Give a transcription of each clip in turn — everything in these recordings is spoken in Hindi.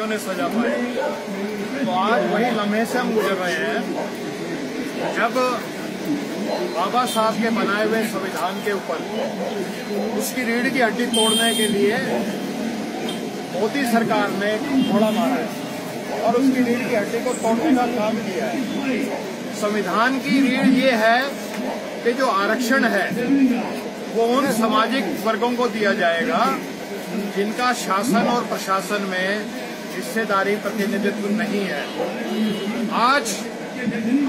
उन्होंने सजा पाई। तो आज वही लम्हे से हम गुजर रहे हैं जब बाबा साहब के बनाए हुए संविधान के ऊपर उसकी रीढ़ की हड्डी तोड़ने के लिए मोदी सरकार ने घोड़ा मारा है और उसकी रीढ़ की हड्डी को तोड़ने का काम किया है। संविधान की रीढ़ ये है कि जो आरक्षण है वो उन सामाजिक वर्गों को दिया जाएगा जिनका शासन और प्रशासन में हिस्सेदारी प्रतिनिधित्व नहीं है। आज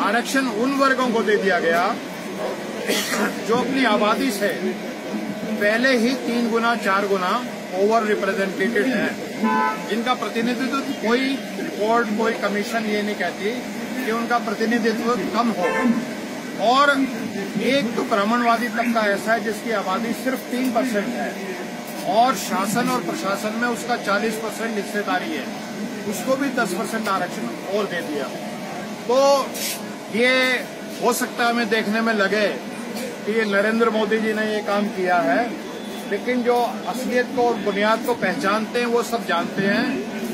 आरक्षण उन वर्गों को दे दिया गया जो अपनी आबादी से पहले ही 3 गुना 4 गुना ओवर रिप्रेजेंटेटेड है, जिनका प्रतिनिधित्व कोई रिपोर्ट कोई कमीशन ये नहीं कहती कि उनका प्रतिनिधित्व कम हो। और एक तो ब्राह्मणवादी तबका ऐसा है जिसकी आबादी सिर्फ 3% है और शासन और प्रशासन में उसका 40% हिस्सेदारी है, उसको भी 10% आरक्षण और दे दिया। तो ये हो सकता है हमें देखने में लगे कि ये नरेंद्र मोदी जी ने ये काम किया है, लेकिन जो असलियत को और बुनियाद को पहचानते हैं वो सब जानते हैं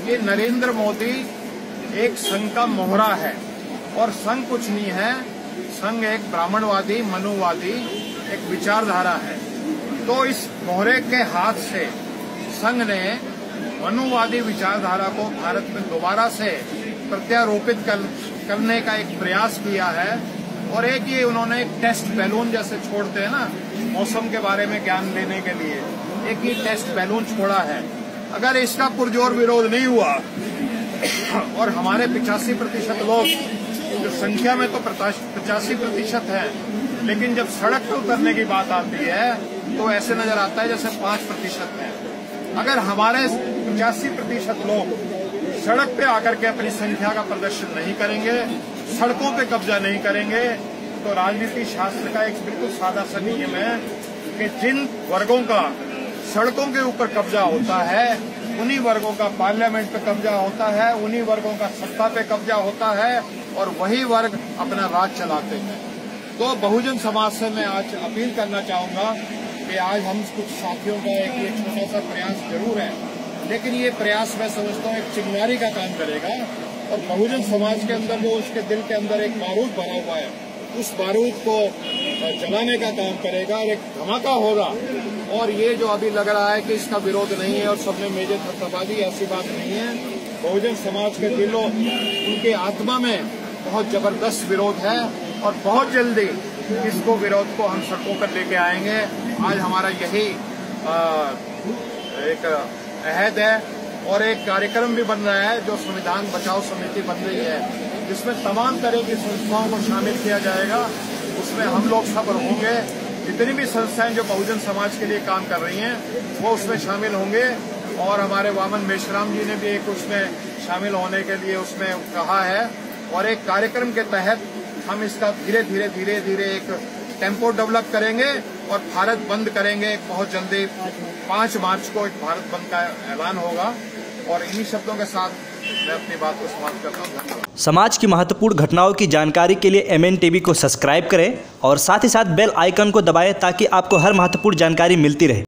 कि नरेंद्र मोदी एक संघ का मोहरा है और संघ कुछ नहीं है। संघ एक ब्राह्मणवादी मनुवादी एक विचारधारा है। तो इस मोहरे के हाथ से संघ ने मनुवादी विचारधारा को भारत में दोबारा से प्रत्यारोपित करने का एक प्रयास किया है। और एक ये उन्होंने एक टेस्ट बैलून जैसे छोड़ते हैं ना मौसम के बारे में ज्ञान लेने के लिए, एक ये टेस्ट बैलून छोड़ा है। अगर इसका पुरजोर विरोध नहीं हुआ और हमारे 85% लोग, जो संख्या में तो 85% है, लेकिन जब सड़क पर उतरने की बात आती है तो ऐसे नजर आता है जैसे 5% है। अगर हमारे 85% लोग सड़क पे आकर के अपनी संख्या का प्रदर्शन नहीं करेंगे, सड़कों पे कब्जा नहीं करेंगे, तो राजनीति शास्त्र का एक बिल्कुल सादा सा नियम है कि जिन वर्गों का सड़कों के ऊपर कब्जा होता है उन्हीं वर्गों का पार्लियामेंट पे कब्जा होता है, उन्हीं वर्गों का सत्ता पे कब्जा होता है और वही वर्ग अपना राज चलाते हैं। तो बहुजन समाज से मैं आज अपील करना चाहूंगा कि आज हम कुछ साथियों का एक ये छोटा सा प्रयास जरूर है, लेकिन ये प्रयास मैं समझता हूँ एक चिंगारी का काम करेगा और बहुजन समाज के अंदर वो उसके दिल के अंदर एक बारूद भरा हुआ है, उस बारूद को जलाने का काम करेगा और एक धमाका होगा। और ये जो अभी लग रहा है कि इसका विरोध नहीं है और सबने मेजे थपथपा दी, ऐसी बात नहीं है। बहुजन समाज के दिलों उनके आत्मा में बहुत जबरदस्त विरोध है और बहुत जल्दी इसको विरोध को हम सड़कों पर लेके आएंगे। आज हमारा यही एक अहद है और एक कार्यक्रम भी बन रहा है जो संविधान बचाओ समिति बन रही है, जिसमें तमाम तरह की संस्थाओं को शामिल किया जाएगा। उसमें हम लोग सब होंगे, जितनी भी संस्थाएं जो बहुजन समाज के लिए काम कर रही हैं वो उसमें शामिल होंगे। और हमारे वामन मेश्राम जी ने भी एक उसमें शामिल होने के लिए उसमें कहा है और एक कार्यक्रम के तहत हम इसका धीरे धीरे एक टेम्पो डेवलप करेंगे और भारत बंद करेंगे। बहुत जल्दी 5 मार्च को एक भारत बंद का ऐलान होगा और इन्हीं शब्दों के साथ मैं अपनी बात को समाप्त करता हूँ। धन्यवाद। समाज की महत्वपूर्ण घटनाओं की जानकारी के लिए MN TV को सब्सक्राइब करें और साथ ही साथ बेल आइकन को दबाएं ताकि आपको हर महत्वपूर्ण जानकारी मिलती रहे।